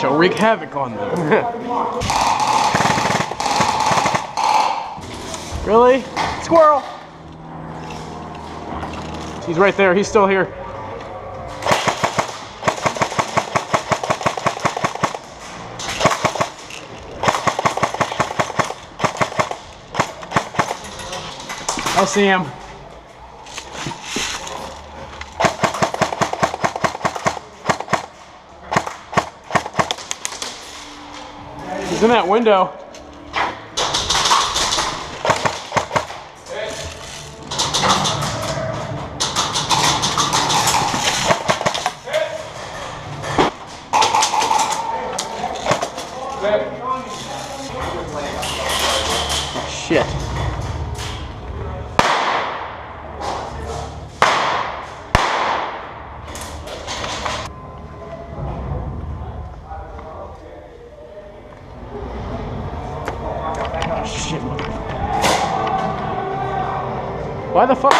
shall wreak havoc on them. Really? Squirrel! He's right there, he's still here. I see him. He's in that window. Shit. Shit. Why the fuck?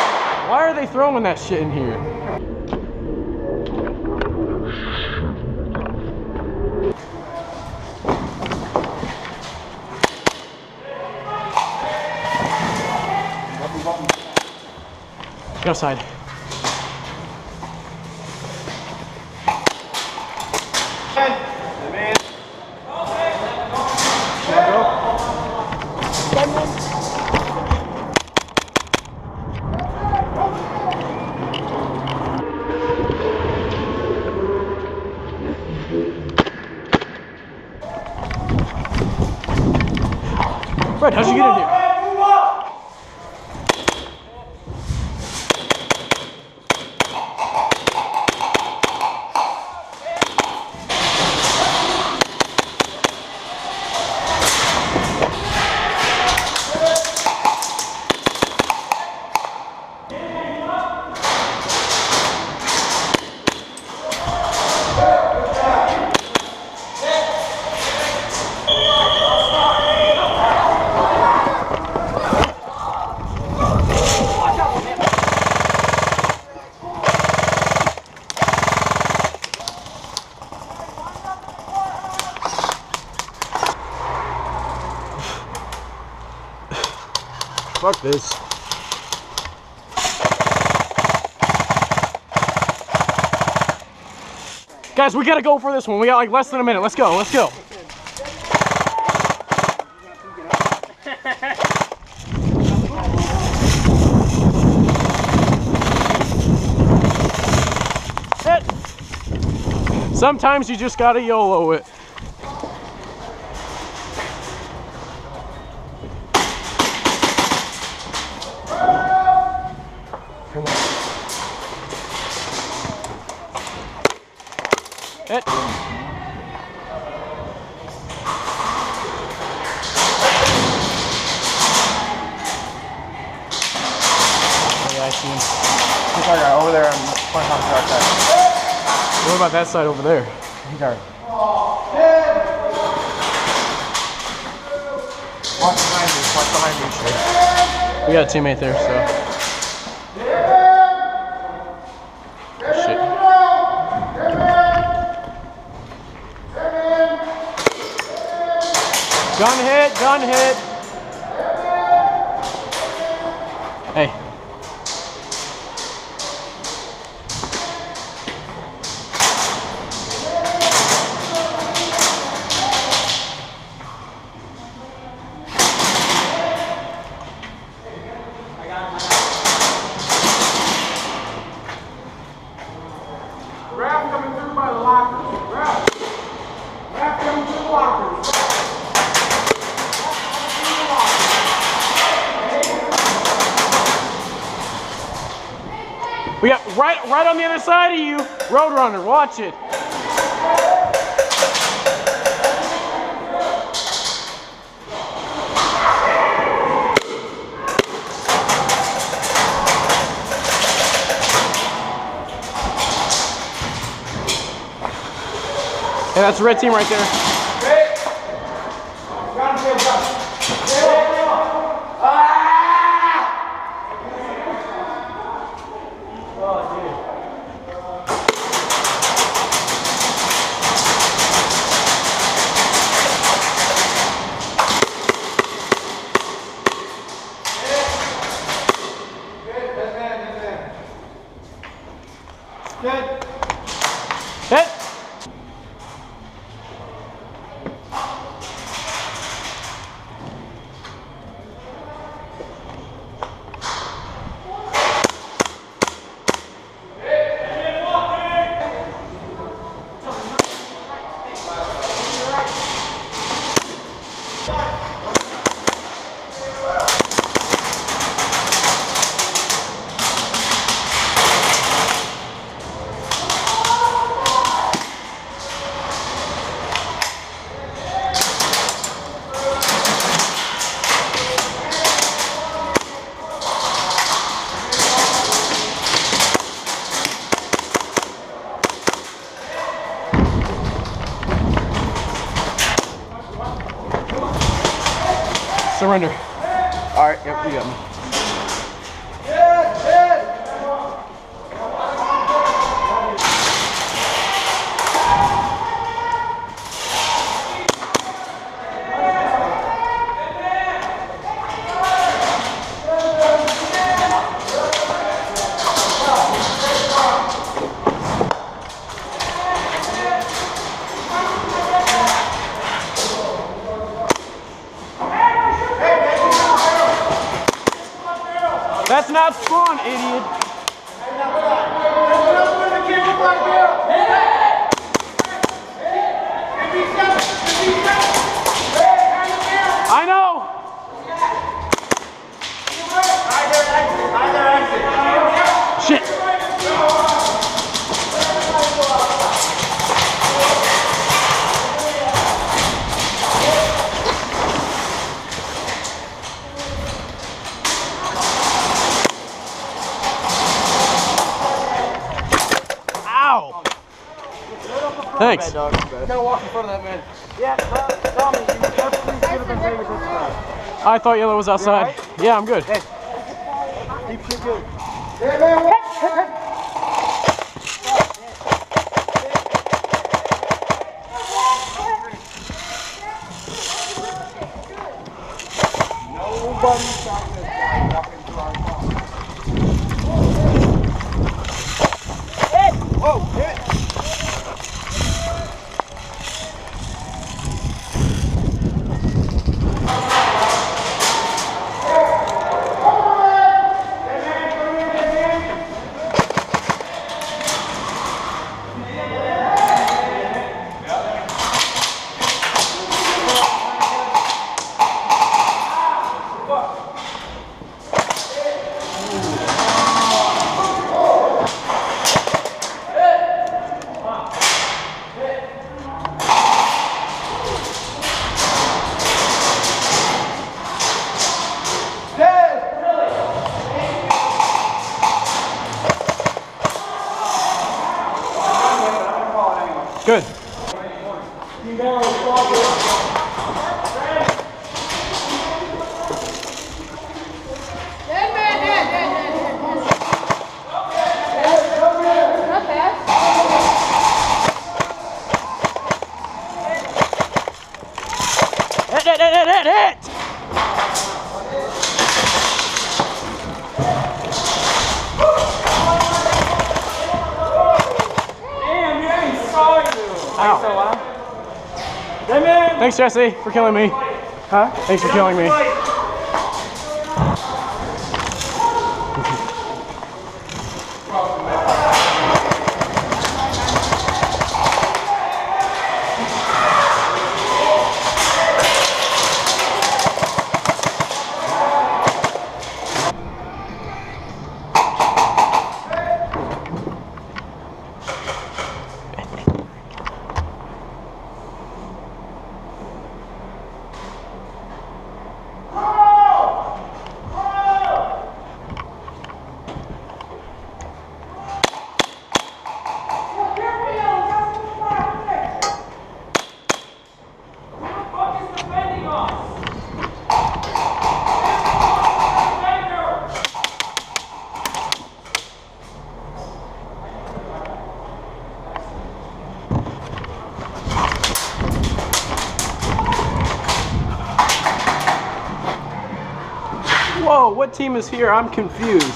Why are they throwing that shit in here? Get outside. Fred, how'd you get in here? Fuck this. Guys, we gotta go for this one. We got like less than a minute. Let's go, let's go. Sometimes you just gotta YOLO it. Hit. Oh yeah, I see him. He's over there on one side. What about that side over there? He's alright. Watch behind you, We got a teammate there, so. Shit. Gun hit, gun hit. Hey. Rap coming through by the lockers. Rap coming through the lockers. We got right on the other side of you, Roadrunner. Watch it. Yeah, that's the red team right there. Good. Hit. Surrender. All right, yep, you got me. That's not spawn, idiot. I know. Shit. Ow. Thanks. You gotta walk in front of that man. Yeah, Tommy, you definitely should have been paying attention. I thought yellow was outside. Right? Yeah, I'm good. Hey, keep shit good. Yeah, man. Nobody shot this guy walking through our car. Hit! Whoa, hit! Good. Hit! Ow. Thanks, Jesse, for killing me. Huh? Thanks for killing me. Whoa, what team is here? I'm confused.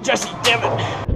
Jesse, damn it.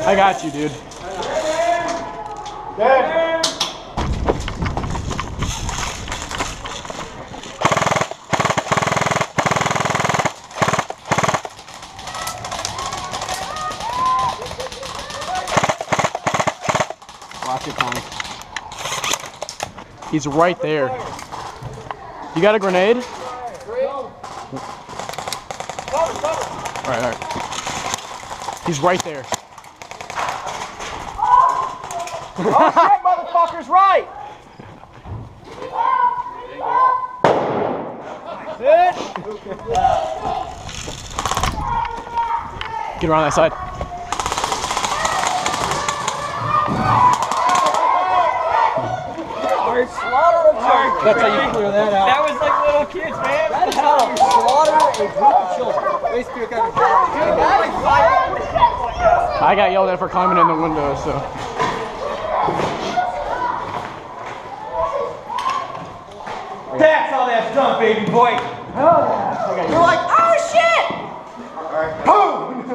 I got you, dude. There. Watch it, Connie. He's right there. You got a grenade? All right. He's right there. Oh shit, motherfucker's right! Get around that side. That's how you clear that out. That was like little kids, man. That's how you slaughter a group of children. Basically, what kind of I got yelled at for climbing in the window, so. That's how that's done, baby boy. You're like, oh shit! Boom!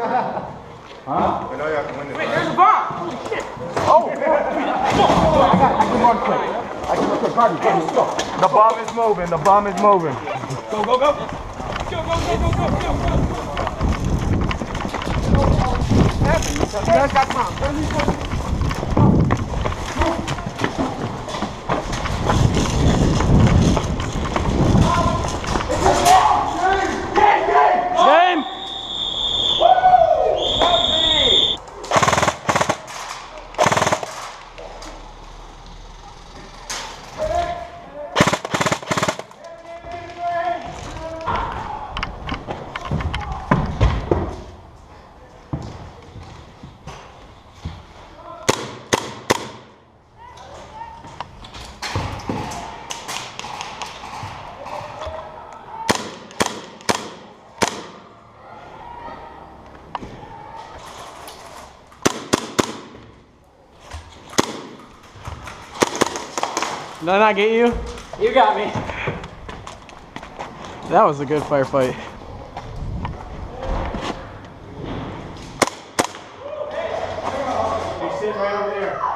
I know you have to win this. Wait, there's a bomb. Holy shit. I can run quick. I can run quick. Harvey, let's go. The bomb is moving. The bomb is moving. Go, go, go. Go, go, go, go, go, go, go. You guys got time. Game! Did I not get you? You got me. That was a good firefight. You're sitting right over there.